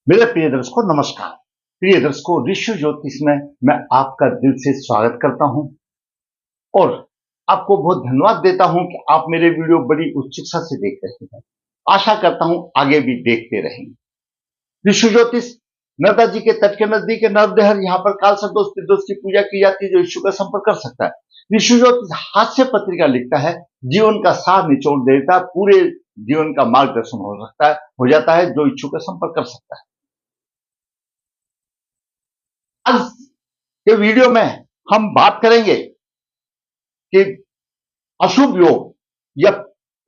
मेरे प्रिय दर्शकों नमस्कार। प्रिय दर्शकों, ऋषि ज्योतिष में मैं आपका दिल से स्वागत करता हूं और आपको बहुत धन्यवाद देता हूं कि आप मेरे वीडियो बड़ी उत्सुकता से देख रहे हैं। आशा करता हूं आगे भी देखते रहेंगे। ऋषि ज्योतिष नर्मदा जी के तट के नजदीक नर्मदेहर, यहाँ पर काल संतोष त्रिदोष की पूजा की जाती है। जो इच्छुक का संपर्क कर सकता है। ऋषि ज्योतिष हास्य पत्रिका लिखता है, जीवन का सार निचोड़ देता है, पूरे जीवन का मार्गदर्शन हो जाता है। जो इच्छुक का संपर्क कर सकता है। आज के वीडियो में हम बात करेंगे कि अशुभ योग या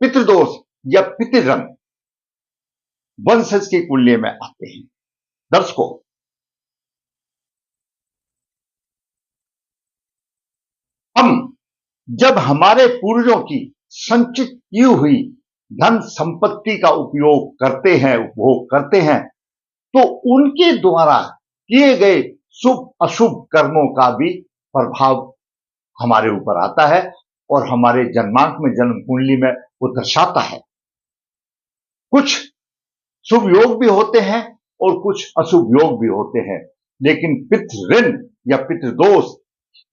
पितृदोष या पितृरंग वंशज की कुंडली में आते हैं। दर्शकों, हम जब हमारे पूर्वजों की संचित की हुई धन संपत्ति का उपयोग करते हैं, उपभोग करते हैं, तो उनके द्वारा किए गए शुभ अशुभ कर्मों का भी प्रभाव हमारे ऊपर आता है और हमारे जन्मांक में, जन्म कुंडली में वो दर्शाता है। कुछ शुभ योग भी होते हैं और कुछ अशुभ योग भी होते हैं, लेकिन पितृ ऋण या पितृदोष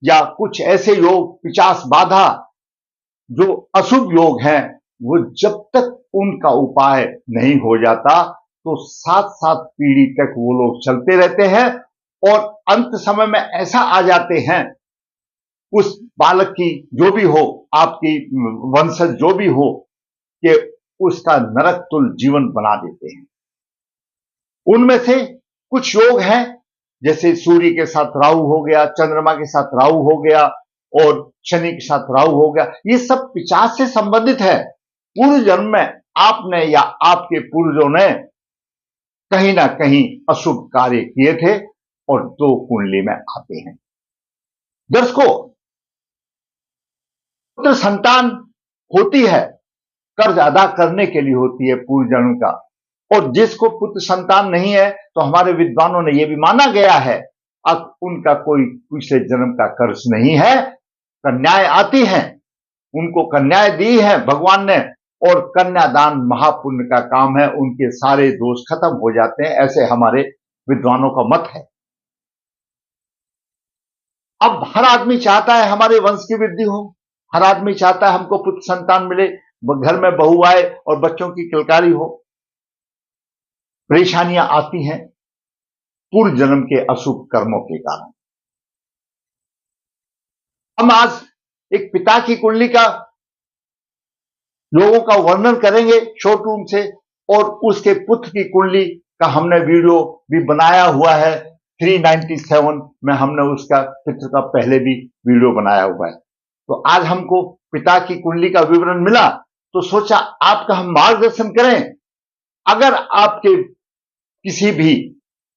या कुछ ऐसे योग, पिचास बाधा, जो अशुभ योग हैं, वो जब तक उनका उपाय नहीं हो जाता तो 7-7 पीढ़ी तक वो लोग चलते रहते हैं और अंत समय में ऐसा आ जाते हैं, उस बालक की जो भी हो, आपकी वंशज जो भी हो, कि उसका नरक तुल्य जीवन बना देते हैं। उनमें से कुछ योग हैं, जैसे सूर्य के साथ राहु हो गया, चंद्रमा के साथ राहु हो गया और शनि के साथ राहु हो गया। ये सब पिशाच से संबंधित है। पूर्व जन्म में आपने या आपके पूर्वजों ने कहीं ना कहीं अशुभ कार्य किए थे और दो कुंडली में आते हैं। दर्शकों, पुत्र संतान होती है, कर्ज अदा करने के लिए होती है पूर्व जन्म का, और जिसको पुत्र संतान नहीं है तो हमारे विद्वानों ने यह भी माना गया है अब उनका कोई पिछले जन्म का कर्ज नहीं है। कन्याएं आती हैं, उनको कन्याएं दी है भगवान ने, और कन्यादान महापुण्य का काम है, उनके सारे दोष खत्म हो जाते हैं, ऐसे हमारे विद्वानों का मत है। अब हर आदमी चाहता है हमारे वंश की वृद्धि हो, हर आदमी चाहता है हमको पुत्र संतान मिले, घर में बहू आए और बच्चों की किलकारी हो। परेशानियां आती हैं पूर्व जन्म के अशुभ कर्मों के कारण। हम आज एक पिता की कुंडली का लोगों का वर्णन करेंगे शोरूम से, और उसके पुत्र की कुंडली का हमने वीडियो भी बनाया हुआ है। 397 में हमने उसका पित्र का पहले भी वीडियो बनाया हुआ है। तो आज हमको पिता की कुंडली का विवरण मिला तो सोचा आपका हम मार्गदर्शन करें। अगर आपके किसी भी,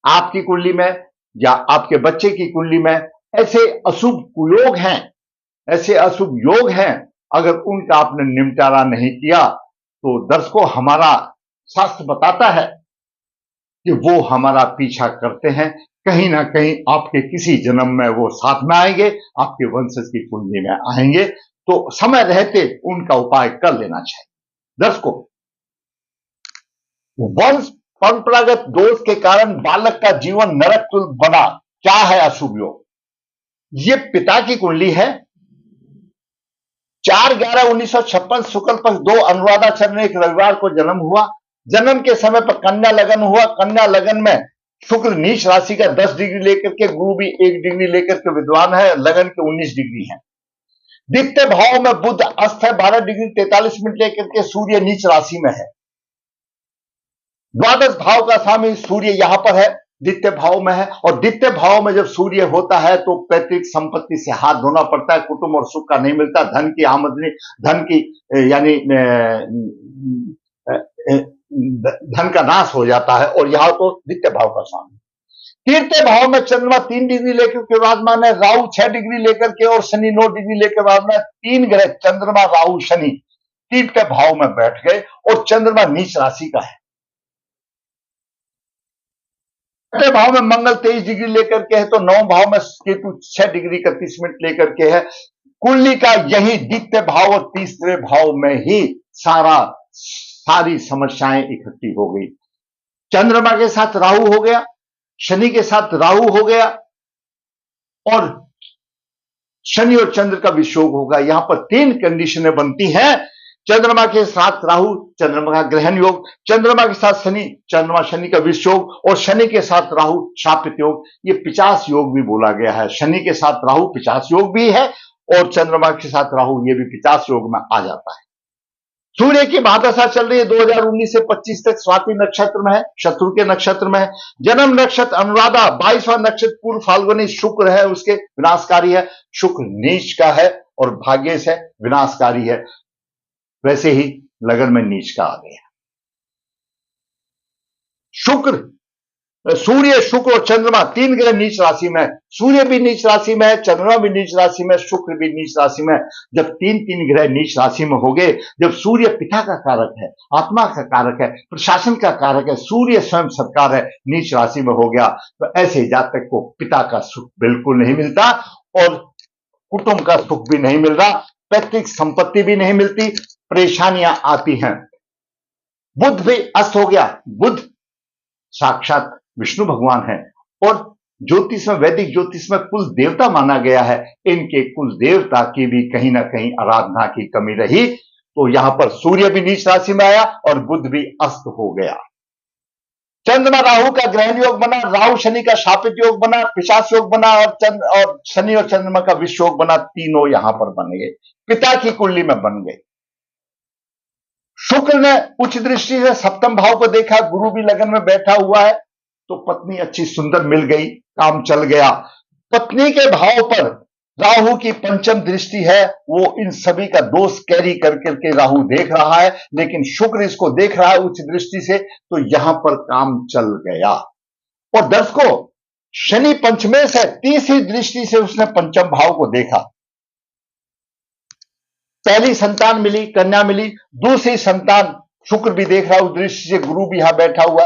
आपकी कुंडली में या आपके बच्चे की कुंडली में ऐसे अशुभ कुयोग हैं, ऐसे अशुभ योग हैं, अगर उनका आपने निपटारा नहीं किया तो दर्शकों, हमारा शास्त्र बताता है कि वो हमारा पीछा करते हैं। कहीं ना कहीं आपके किसी जन्म में वो साथ में आएंगे, आपके वंशज की कुंडली में आएंगे, तो समय रहते उनका उपाय कर लेना चाहिए। दर्शकों, वंश परंपरागत दोष के कारण बालक का जीवन नरक तुल्य बना। क्या है अशुभ योग? ये पिता की कुंडली है। 4/11/1956 शुक्ल पक्ष 2 अनुराधाचरण एक रविवार को जन्म हुआ। जन्म के समय पर कन्या लगन हुआ। कन्या लगन में शुक्र नीच राशि का 10 डिग्री लेकर के, गुरु भी 1 डिग्री लेकर के विद्वान है, लगन के 19 डिग्री है। द्वितीय भाव में बुध अस्त है, 12 डिग्री 43 मिनट लेकर के, सूर्य नीच राशि में है। द्वादश भाव का स्वामी सूर्य यहां पर है, द्वितीय भाव में है, और द्वितीय भाव में जब सूर्य होता है तो पैतृक संपत्ति से हाथ धोना पड़ता है, कुटुंब और सुख का नहीं मिलता, धन की आमदनी, धन की यानी धन का नाश हो जाता है, और यहां तो द्वितीय भाव का स्वामी। तृतीय भाव में चंद्रमा 3 डिग्री लेकर के विराजमान है, राहु 6 डिग्री लेकर के और शनि 9 डिग्री लेकर विराजमान है। 3 ग्रह चंद्रमा, राहु, शनि तृतीय भाव में बैठ गए और चंद्रमा नीच राशि का है। छठे भाव में मंगल 23 डिग्री लेकर के है, तो 9 भाव में केतु 6 डिग्री 31 मिनट लेकर के है। कुंडली का यही द्वितीय भाव और तीसरे भाव में ही सारी समस्याएं इकट्ठी हो गई। चंद्रमा के साथ राहु हो गया, शनि के साथ राहु हो गया और शनि और चंद्र का वियोग होगा। यहां पर तीन कंडीशनें बनती हैं। चंद्रमा के साथ राहु, चंद्रमा का ग्रहण योग, चंद्रमा के साथ शनि, चंद्रमा शनि का वियोग, और शनि के साथ राहु शापित योग। ये 50 योग भी बोला गया है। शनि के साथ राहु 50 योग भी है और चंद्रमा के साथ राहु ये भी 50 योग में आ जाता है। सूर्य की महादशा चल रही है 2019 से 25 तक, स्वाति नक्षत्र में है, शत्रु के नक्षत्र में है। जन्म नक्षत्र अनुराधा, 22वां नक्षत्र पूर्व फाल्गुनी, शुक्र है उसके, विनाशकारी है। शुक्र नीच का है और भाग्येश है, विनाशकारी है। वैसे ही लगन में नीच का आ गया। शुक्र, सूर्य, शुक्र और चंद्रमा तीन ग्रह नीच राशि में है। सूर्य भी नीच राशि में है, चंद्रमा भी नीच राशि में, शुक्र भी नीच राशि में। जब तीन तीन ग्रह नीच राशि में हो गए, जब सूर्य पिता का कारक है, आत्मा का कारक है, प्रशासन का कारक है, सूर्य स्वयं सरकार है, नीच राशि में हो गया, तो ऐसे जातक को पिता का सुख बिल्कुल नहीं मिलता और कुटुंब का सुख भी नहीं मिल रहा, पैतृक संपत्ति भी नहीं मिलती, परेशानियां आती हैं। बुध भी अस्त हो गया। बुध साक्षात विष्णु भगवान है और ज्योतिष में, वैदिक ज्योतिष में कुल देवता माना गया है। इनके कुल देवता की भी कहीं ना कहीं आराधना की कमी रही, तो यहां पर सूर्य भी नीच राशि में आया और बुध भी अस्त हो गया। चंद्रमा राहु का ग्रहण योग बना, राहु शनि का शापित योग बना, पिशाच योग बना और शनि और चंद्रमा का विष योग बना। तीनों यहां पर बन गए, पिता की कुंडली में बन गए। शुक्र ने उच्च दृष्टि से सप्तम भाव को देखा, गुरु भी लगन में बैठा हुआ है, तो पत्नी अच्छी सुंदर मिल गई, काम चल गया। पत्नी के भाव पर राहु की पंचम दृष्टि है, वो इन सभी का दोष कैरी करके राहु देख रहा है, लेकिन शुक्र इसको देख रहा है उच्च दृष्टि से, तो यहां पर काम चल गया। और दर्शकों, शनि पंचमे से तीसरी दृष्टि से उसने पंचम भाव को देखा। पहली संतान मिली, कन्या मिली, दूसरी संतान शुक्र भी देख रहा है उस दृष्टि से, गुरु भी यहां बैठा हुआ,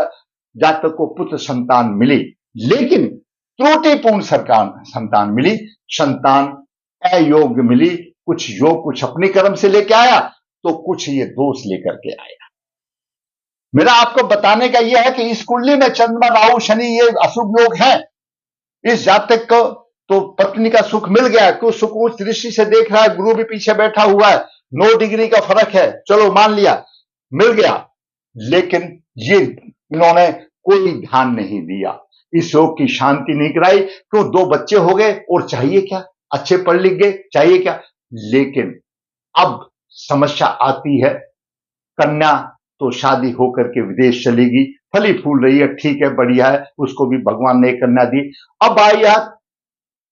जातक को पुत्र संतान मिली, लेकिन त्रुटिपूर्ण संतान मिली, संतान अयोग्य मिली। कुछ योग कुछ अपने कर्म से लेके आया, तो कुछ ये दोष लेकर के आया। मेरा आपको बताने का यह है कि इस कुंडली में चंद्रमा राहु शनि ये अशुभ योग है। इस जातक को तो पत्नी का सुख मिल गया, कुछ सुख उच्च दृष्टि से देख रहा है, गुरु भी पीछे बैठा हुआ है, 9 डिग्री का फर्क है, चलो मान लिया मिल गया, लेकिन ये इन्होंने कोई ध्यान नहीं दिया, इस योग की शांति नहीं कराई। क्यों? 2 बच्चे हो गए और चाहिए क्या, अच्छे पढ़ लिख गए, चाहिए क्या। लेकिन अब समस्या आती है, कन्या तो शादी होकर के विदेश चलेगी, फली फूल रही है, ठीक है, बढ़िया है, उसको भी भगवान ने कन्या दी। अब आई यार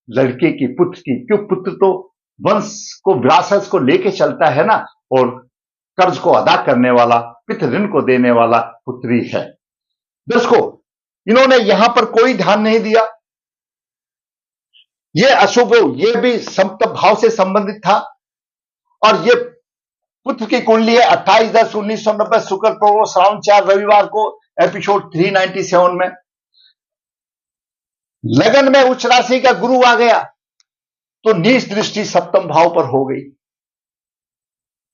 लड़के की, पुत्र की, क्यों? पुत्र तो वंश को, विरासत को लेके चलता है ना, और कर्ज को अदा करने वाला, पितृ ऋण को देने वाला पुत्री है। दोस्तों, इन्होंने यहां पर कोई ध्यान नहीं दिया। यह अशुभ, यह भी सप्तम भाव से संबंधित था और यह पुत्र की कुंडली है। 28/10/1990 शुक्र पूर्व श्रावण 4 रविवार को, एपिसोड 397 में। लगन में उच्च राशि का गुरु आ गया, तो नीच दृष्टि सप्तम भाव पर हो गई।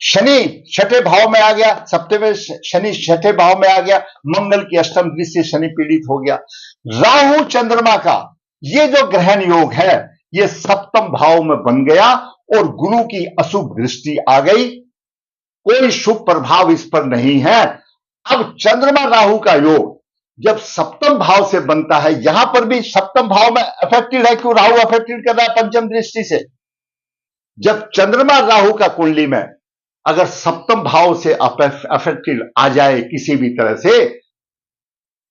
शनि छठे भाव में आ गया, सप्तम में शनि छठे भाव में आ गया, मंगल की अष्टम दृष्टि से शनि पीड़ित हो गया। राहु चंद्रमा का ये जो ग्रहण योग है, ये सप्तम भाव में बन गया और गुरु की अशुभ दृष्टि आ गई, कोई शुभ प्रभाव इस पर नहीं है। अब चंद्रमा राहु का योग जब सप्तम भाव से बनता है, यहां पर भी सप्तम भाव में अफेक्टेड है, क्यों? राहु अफेक्टेड कर रहा है पंचम दृष्टि से। जब चंद्रमा राहु का कुंडली में अगर सप्तम भाव से अफेक्टेड आ जाए किसी भी तरह से,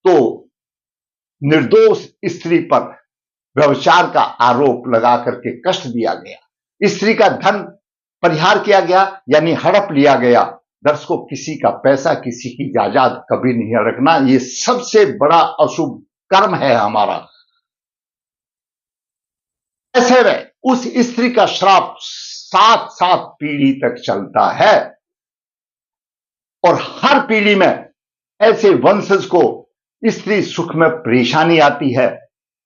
तो निर्दोष स्त्री पर व्यभिचार का आरोप लगा करके कष्ट दिया गया, स्त्री का धन परिहार किया गया, यानी हड़प लिया गया। दर्शकों, किसी का पैसा, किसी की जायदाद कभी नहीं रखना, ये सबसे बड़ा अशुभ कर्म है हमारा। ऐसे में उस स्त्री का श्राप 7 पीढ़ी तक चलता है और हर पीढ़ी में ऐसे वंशज को स्त्री सुख में परेशानी आती है।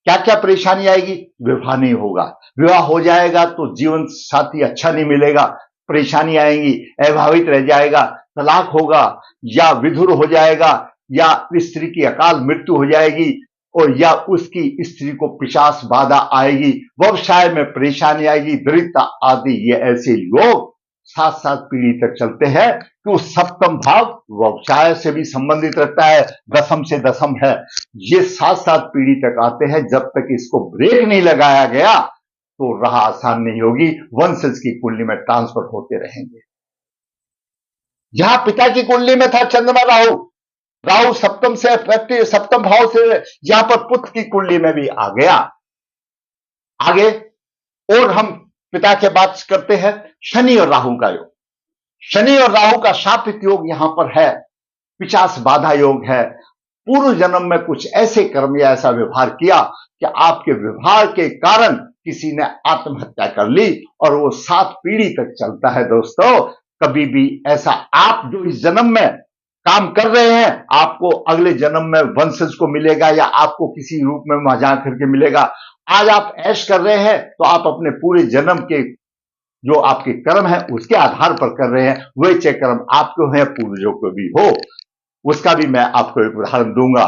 क्या क्या परेशानी आएगी? विवाह नहीं होगा, विवाह हो जाएगा तो जीवन साथी अच्छा नहीं मिलेगा, परेशानी आएगी, अविवाहित रह जाएगा, तलाक होगा या विधुर हो जाएगा, या स्त्री की अकाल मृत्यु हो जाएगी, और या उसकी स्त्री को पिशाच बाधा आएगी, व्यवसाय में परेशानी आएगी, दरिद्रता आदि, ये ऐसे योग 7-7 पीढ़ी तक चलते हैं। तो सप्तम भाव व्यवसाय से भी संबंधित रहता है, दशम से दशम है, ये 7-7 पीढ़ी तक आते हैं। जब तक इसको ब्रेक नहीं लगाया गया तो राह आसान नहीं होगी, वंशज की कुंडली में ट्रांसफर होते रहेंगे। जहां पिता की कुंडली में था चंद्रमा राहु, राहु सप्तम से सप्तम भाव से यहां पर पुत्र की कुंडली में भी आ गया। आगे और हम पिता के बात करते हैं शनि और राहु का योग। शनि और राहु का शापित योग यहां पर है, पिशाच बाधा योग है। पूर्व जन्म में कुछ ऐसे कर्म या ऐसा व्यवहार किया कि आपके व्यवहार के कारण किसी ने आत्महत्या कर ली, और वो 7 पीढ़ी तक चलता है। दोस्तों, कभी भी ऐसा आप जो इस जन्म में काम कर रहे हैं, आपको अगले जन्म में वंशज को मिलेगा या आपको किसी रूप में वहां जा करके मिलेगा। आज आप ऐश कर रहे हैं तो आप अपने पूरे जन्म के जो आपके कर्म है उसके आधार पर कर रहे हैं। वैसे कर्म आपको है, पूर्वजों को भी हो, उसका भी मैं आपको एक उदाहरण दूंगा।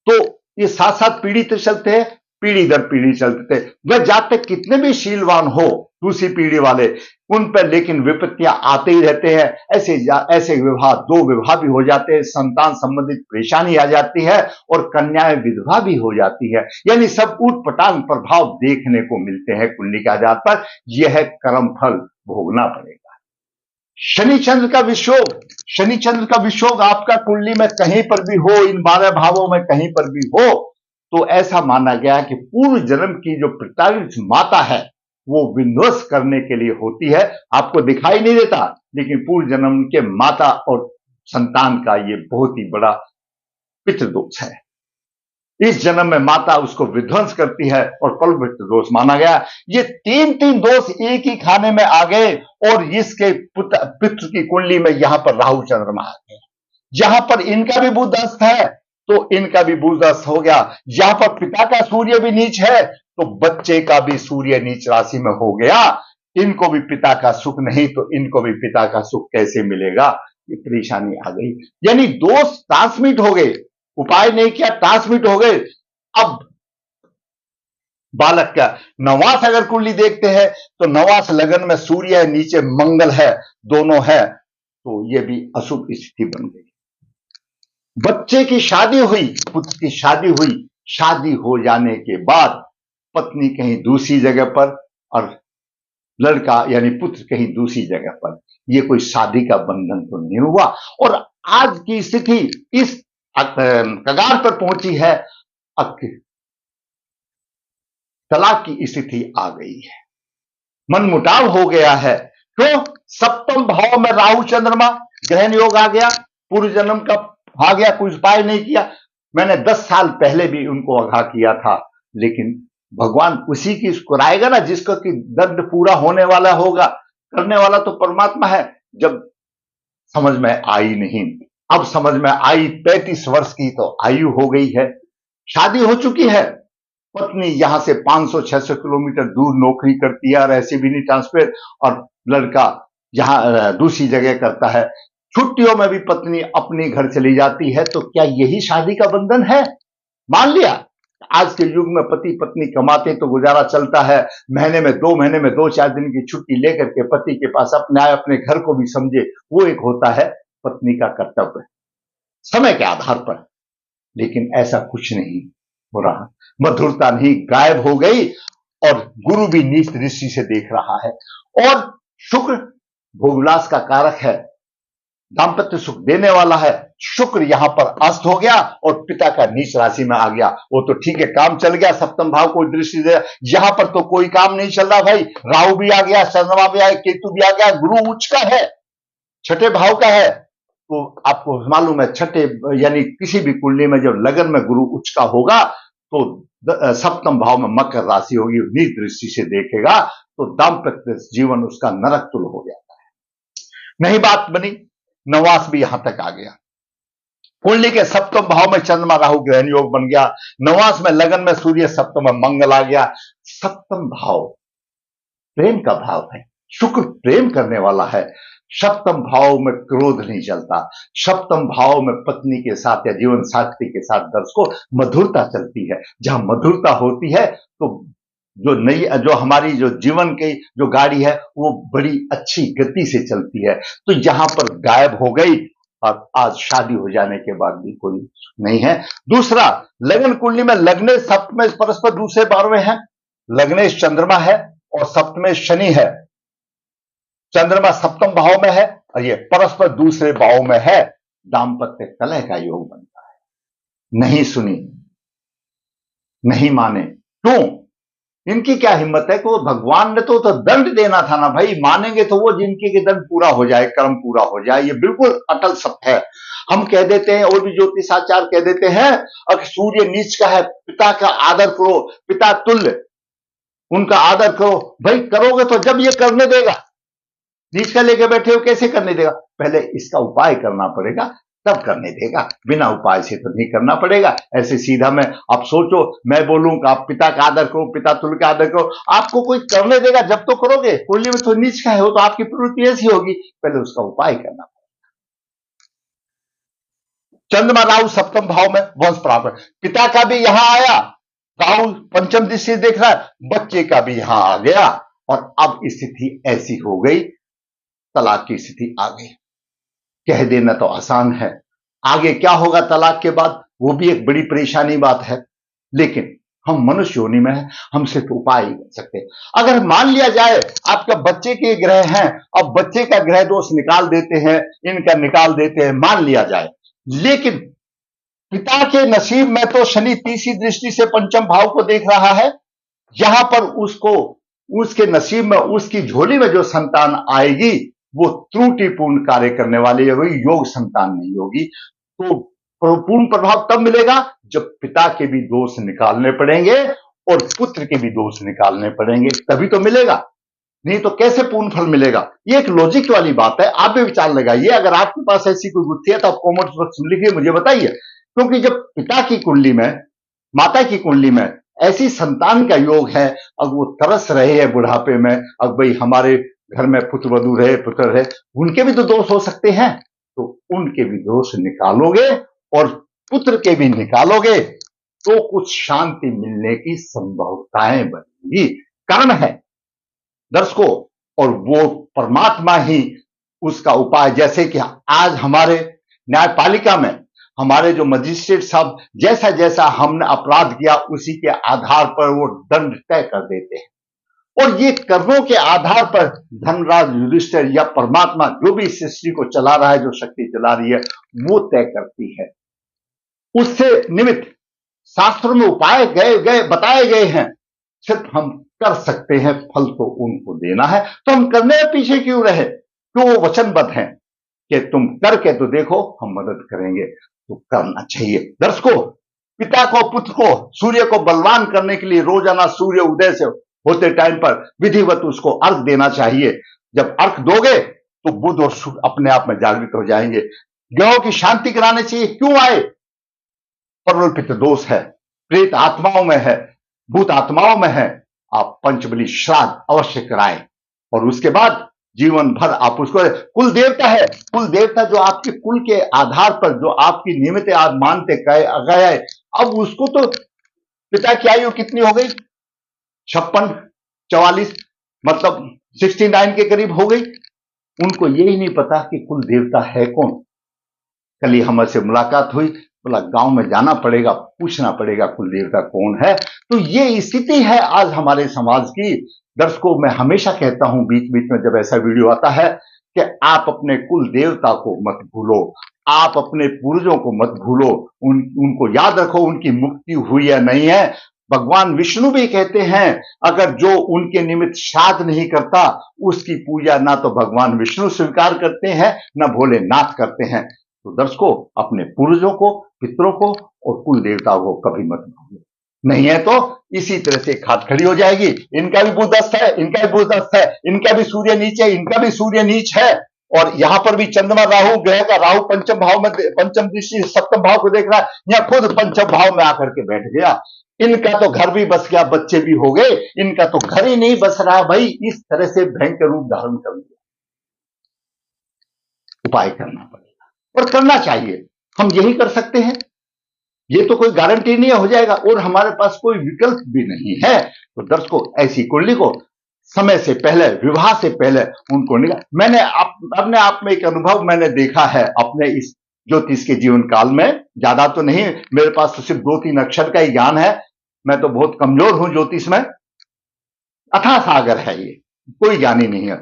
तो ये 7-7 पीढ़ी तक चलते हैं, पीढ़ी दर पीढ़ी चलते थे। वह जातक कितने भी शीलवान हो, दूसरी पीढ़ी वाले, उन पर लेकिन विपत्तियां आते ही रहते हैं। ऐसे विवाह, 2 विवाह भी हो जाते हैं, संतान संबंधित परेशानी आ जाती है, और कन्याएं विधवा भी हो जाती है। यानी सब ऊटपटांग प्रभाव देखने को मिलते हैं कुंडली के आधार पर। यह कर्म फल भोगना पड़ेगा। शनि चंद्र का विषोग, शनि चंद्र का विषोग आपका कुंडली में कहीं पर भी हो, इन 12 भावों में कहीं पर भी हो, तो ऐसा माना गया कि पूर्व जन्म की जो प्रताड़ित माता है वो विध्वंस करने के लिए होती है। आपको दिखाई नहीं देता, लेकिन पूर्व जन्म के माता और संतान का ये बहुत ही बड़ा पितृदोष है। इस जन्म में माता उसको विध्वंस करती है और पलवृत्त दोष माना गया। ये 3-3 दोष एक ही खाने में आ गए, और इसके पितृ की कुंडली में यहां पर राहु चंद्रमा आ गए। जहां पर इनका भी बुध अस्त है तो इनका भी बुध अस्त हो गया। जहां पर पिता का सूर्य भी नीच है तो बच्चे का भी सूर्य नीच राशि में हो गया। इनको भी पिता का सुख नहीं तो इनको भी पिता का सुख कैसे मिलेगा, ये परेशानी आ गई। यानी दोष ट्रांसमिट हो गए, उपाय नहीं किया, ट्रांसमिट हो गए। अब बालक का नवास अगर कुंडली देखते हैं तो नवास लगन में सूर्य है, नीचे मंगल है, दोनों है, तो यह भी अशुभ स्थिति बन गई। बच्चे की शादी हुई, पुत्र की शादी हुई, शादी हो जाने के बाद पत्नी कहीं दूसरी जगह पर और लड़का यानी पुत्र कहीं दूसरी जगह पर, यह कोई शादी का बंधन तो नहीं हुआ। और आज की स्थिति इस कगार पर पहुंची है, तलाक की स्थिति आ गई है, मनमुटाव हो गया है। क्यों? सप्तम भाव में राहु चंद्रमा ग्रहण योग आ गया, पूर्व जन्म का आ गया, कुछ उपाय नहीं किया। मैंने 10 साल पहले भी उनको आगाह किया था, लेकिन भगवान उसी की कराएगा ना जिसका कि दंड पूरा होने वाला होगा, करने वाला तो परमात्मा है। जब समझ में आई नहीं, अब समझ में आई। 35 वर्ष की तो आयु हो गई है, शादी हो चुकी है, पत्नी यहां से 500-600 किलोमीटर दूर नौकरी करती है और ऐसे भी नहीं ट्रांसफर, और लड़का यहां दूसरी जगह करता है। छुट्टियों में भी पत्नी अपने घर चली जाती है। तो क्या यही शादी का बंधन है? मान लिया आज के युग में पति पत्नी कमाते तो गुजारा चलता है, महीने में 2-4 दिन की छुट्टी लेकर के पति के पास अपने आए, अपने घर को भी समझे, वो एक होता है पत्नी का कर्तव्य समय के आधार पर। लेकिन ऐसा कुछ नहीं हो रहा, मधुरता नहीं, गायब हो गई, और गुरु भी नीच दृष्टि से देख रहा है। और शुक्र भोगविलास का कारक है, दाम्पत्य सुख देने वाला है। शुक्र यहां पर अस्त हो गया और पिता का नीच राशि में आ गया। वो तो ठीक है, काम चल गया, सप्तम भाव को दृष्टि दे। यहां पर तो कोई काम नहीं चल रहा भाई। राहु भी आ गया, चंद्रमा भी आ गया, केतु भी आ गया, गुरु उच्च का है, 6ठे भाव का है। तो आपको मालूम है, छठे यानी किसी भी कुंडली में जब लगन में गुरु उच्च का होगा तो सप्तम भाव में मकर राशि होगी, नीच दृष्टि से देखेगा तो दाम्पत्य जीवन उसका नरक तुल्य हो जाता है। नहीं बात बनी, नवास भी यहां तक आ गया। कुंडली के सप्तम भाव में चंद्रमा राहु ग्रहण योग बन गया, नवास में लगन में सूर्य, सप्तम में मंगल आ गया। सप्तम भाव प्रेम का भाव है, शुक्र प्रेम करने वाला है। सप्तम भाव में क्रोध नहीं चलता। सप्तम भाव में पत्नी के साथ या जीवन साथी के साथ दर्शकों मधुरता चलती है। जहां मधुरता होती है तो जो हमारी जो जीवन की जो गाड़ी है वो बड़ी अच्छी गति से चलती है। तो यहां पर गायब हो गई और आज शादी हो जाने के बाद भी कोई नहीं है। दूसरा, लगन कुंडली में लग्नेश सप्तमेश परस्पर दूसरे 12वें हैं। लग्नेश चंद्रमा है और सप्तमेश शनि है। चंद्रमा सप्तम भाव में है और ये परस्पर दूसरे भाव में है। दाम्पत्य कलह का योग बनता है। नहीं सुनी, नहीं माने, क्यों? इनकी क्या हिम्मत है कि वो भगवान ने तो दंड देना था ना भाई। मानेंगे तो वो जिनके के दंड पूरा हो जाए, कर्म पूरा हो जाए। ये बिल्कुल अटल सत्य है। हम कह देते हैं और भी ज्योतिषाचार्य कह देते हैं अगर सूर्य नीच का है, पिता का आदर करो, पिता तुल्य उनका आदर करो। भाई करोगे तो जब ये करने देगा। नीच का लेके बैठे हो, कैसे करने देगा? पहले इसका उपाय करना पड़ेगा, तब करने देगा। बिना उपाय से तो नहीं करना पड़ेगा। ऐसे सीधा मैं, आप सोचो मैं बोलूंगा आप पिता का आदर करो, पिता तुल्य का आदर करो, आपको कोई करने देगा जब तो करोगे। कुंडली में तो नीच का है, हो तो आपकी प्रवृत्ति ऐसी होगी। पहले उसका उपाय करना पड़ेगा। चंद्रमा राहु सप्तम भाव में वंश प्राप्त, पिता का भी यहां आया, राहु पंचम दृष्टि देख रहा है, बच्चे का भी यहां आ गया और अब स्थिति ऐसी हो गई, तलाक की स्थिति आ गई। कह देना तो आसान है, आगे क्या होगा तलाक के बाद वो भी एक बड़ी परेशानी बात है। लेकिन हम मनुष्य योनि में हैं, हमसे तो उपाय ही कर सकते हैं। अगर मान लिया जाए आपका बच्चे के ग्रह हैं, अब बच्चे का ग्रह दोष निकाल देते हैं, इनका निकाल देते हैं, मान लिया जाए। लेकिन पिता के नसीब में तो शनि तीसरी दृष्टि से पंचम भाव को देख रहा है। यहां पर उसको, उसके नसीब में, उसकी झोली में जो संतान आएगी वो त्रुटिपूर्ण कार्य करने वाली होगी, योग संतान नहीं होगी। तो पूर्ण प्रभाव तब मिलेगा जब पिता के भी दोष निकालने पड़ेंगे और पुत्र के भी दोष निकालने पड़ेंगे, तभी तो मिलेगा। नहीं तो कैसे पूर्ण फल मिलेगा? ये एक लॉजिक वाली बात है। आप भी विचार लगाइए। अगर आपके पास ऐसी कोई बुद्धि है तो आप कमेंट बॉक्स में लिखिए, मुझे बताइए। क्योंकि जब पिता की कुंडली में, माता की कुंडली में ऐसी संतान का योग है, अब वो तरस रहे हैं बुढ़ापे में, अब भाई हमारे घर में पुत्र वधु रहे, पुत्र रहे, उनके भी तो दोष हो सकते हैं। तो उनके भी दोष निकालोगे और पुत्र के भी निकालोगे तो कुछ शांति मिलने की संभावनाएं बनेगी। कारण है दर्शकों, और वो परमात्मा ही उसका उपाय। जैसे कि आज हमारे न्यायपालिका में हमारे जो मजिस्ट्रेट साहब, जैसा जैसा हमने अपराध किया उसी के आधार पर वो दंड तय कर देते हैं। और ये कर्मों के आधार पर धनराज युधिष्ठिर या परमात्मा जो भी इस सृष्टि को चला रहा है, जो शक्ति चला रही है, वो तय करती है। उससे निमित्त शास्त्रों में उपाय बताए गए हैं। सिर्फ हम कर सकते हैं, फल तो उनको देना है। तो हम करने में पीछे क्यों रहे? क्यों वो वचनबद्ध हैं कि तुम करके तो देखो, हम मदद करेंगे। तो करना चाहिए। दर्शकों, पिता को, पुत्र को, सूर्य को बलवान करने के लिए रोजाना सूर्य उदय से होते टाइम पर विधिवत उसको अर्घ देना चाहिए। जब अर्घ दोगे तो बुध और शुक्र अपने आप में जागृत हो जाएंगे। ग्रहों की शांति कराने चाहिए। क्यों आए? प्रबल पितृ दोष है, प्रेत आत्माओं में है, भूत आत्माओं में है। आप पंचबली श्राद्ध अवश्य कराएं और उसके बाद जीवन भर आप उसको, कुल देवता है, कुल देवता जो आपके कुल के आधार पर जो आपकी नियमित आप मानते गए, अब उसको तो पिता की आयु कितनी हो गई? 56, 44, मतलब 69 के करीब हो गई। उनको यही नहीं पता कि कुल देवता है कौन। कल ही हमसे मुलाकात हुई, बोला गांव में जाना पड़ेगा, पूछना पड़ेगा कुल देवता कौन है। तो ये स्थिति है आज हमारे समाज की। दर्शकों, मैं हमेशा कहता हूं बीच बीच में जब ऐसा वीडियो आता है कि आप अपने कुल देवता को मत भूलो, आप अपने पूर्वजों को मत भूलो, उनको याद रखो। उनकी मुक्ति हुई या नहीं है। भगवान विष्णु भी कहते हैं अगर जो उनके निमित्त श्राद्ध नहीं करता उसकी पूजा ना तो भगवान विष्णु स्वीकार करते हैं ना भोलेनाथ करते हैं। तो दर्शकों, अपने पूर्वजों को, पितरों को और कुल देवताओं को कभी मत भूलो। नहीं है तो इसी तरह से खाद खड़ी हो जाएगी। इनका भी बुधस्त है, इनका भी बुधस्त है, इनका भी सूर्य नीच है, इनका भी सूर्य नीच है। और यहां पर भी चंद्रमा राहु ग्रह का, राहु पंचम भाव में, पंचम दृष्टि सप्तम भाव को देख रहा है, यहां खुद पंचम भाव में आकर के बैठ गया। इनका तो घर भी बस गया, बच्चे भी हो गए, इनका तो घर ही नहीं बस रहा भाई। इस तरह से भयंकर रूप धारण कर लिया। उपाय करना पड़ेगा और करना चाहिए। हम यही कर सकते हैं, ये तो कोई गारंटी नहीं हो जाएगा और हमारे पास कोई विकल्प भी नहीं है। तो दर्शकों, ऐसी कुंडली को समय से पहले, विवाह से पहले उनको निकाल। मैंने अपने आप में एक अनुभव मैंने देखा है अपने इस ज्योतिष के जीवन काल में। ज्यादा तो नहीं, मेरे पास तो सिर्फ 2-3 अक्षर का ही ज्ञान है। मैं तो बहुत कमजोर हूं ज्योतिष में, अथाह सागर है ये, कोई ज्ञान ही नहीं है।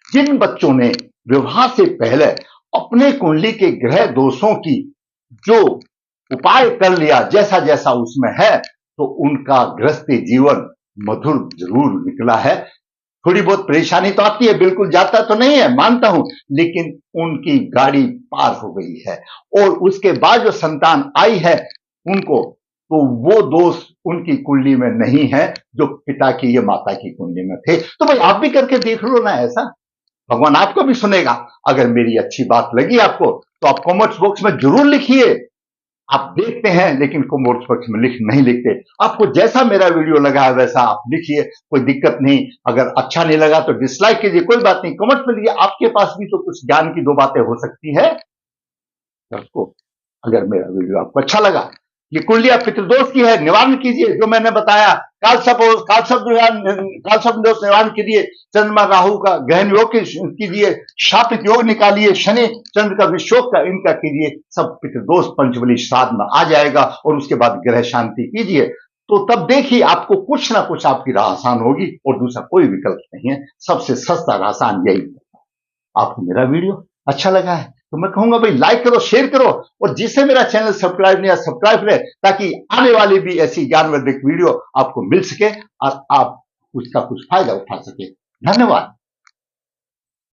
जिन बच्चों ने विवाह से पहले अपने कुंडली के ग्रह दोषों की जो उपाय कर लिया, जैसा जैसा उसमें है, तो उनका गृहस्थी जीवन मधुर जरूर निकला है। थोड़ी बहुत परेशानी तो आती है, बिल्कुल जाता तो नहीं है, मानता हूं, लेकिन उनकी गाड़ी पार हो गई है। और उसके बाद जो संतान आई है उनको, तो वो दोष उनकी कुंडली में नहीं है जो पिता की या माता की कुंडली में थे। तो भाई आप भी करके देख लो ना ऐसा, भगवान आपको भी सुनेगा। अगर मेरी अच्छी बात लगी आपको तो आप कमेंट्स बॉक्स में जरूर लिखिए। आप देखते हैं लेकिन कमेंट्स बॉक्स में नहीं लिखते। आपको जैसा मेरा वीडियो लगा है वैसा आप लिखिए, कोई दिक्कत नहीं। अगर अच्छा नहीं लगा तो डिसलाइक कीजिए, कोई बात नहीं, कमेंट में लिखिए। आपके पास भी तो कुछ ज्ञान की 2 बातें हो सकती है। दोस्तों, अगर मेरा वीडियो आपको अच्छा लगा, ये कुंडलियां पितृदोष की है, निवारण कीजिए जो मैंने बताया। कालसर्प दोष निवारण कीजिए, चंद्रमा राहु का गहन योग कीजिए, शापित योग निकालिए, शनि चंद्र का विषोक का इनका कीजिए। सब पितृदोष पंचबली श्राद्ध में आ जाएगा। और उसके बाद ग्रह शांति कीजिए, तो तब देखिए आपको कुछ ना कुछ आपकी राह आसान होगी और दूसरा कोई विकल्प नहीं है। सबसे सस्ता और आसान यही। आपको मेरा वीडियो अच्छा लगा है तो मैं कहूंगा भाई लाइक करो, शेयर करो, और जिससे मेरा चैनल सब्सक्राइब नहीं है सब्सक्राइब करें, ताकि आने वाली भी ऐसी ज्ञानवर्धक वीडियो आपको मिल सके और आप उसका कुछ फायदा उठा सके। धन्यवाद।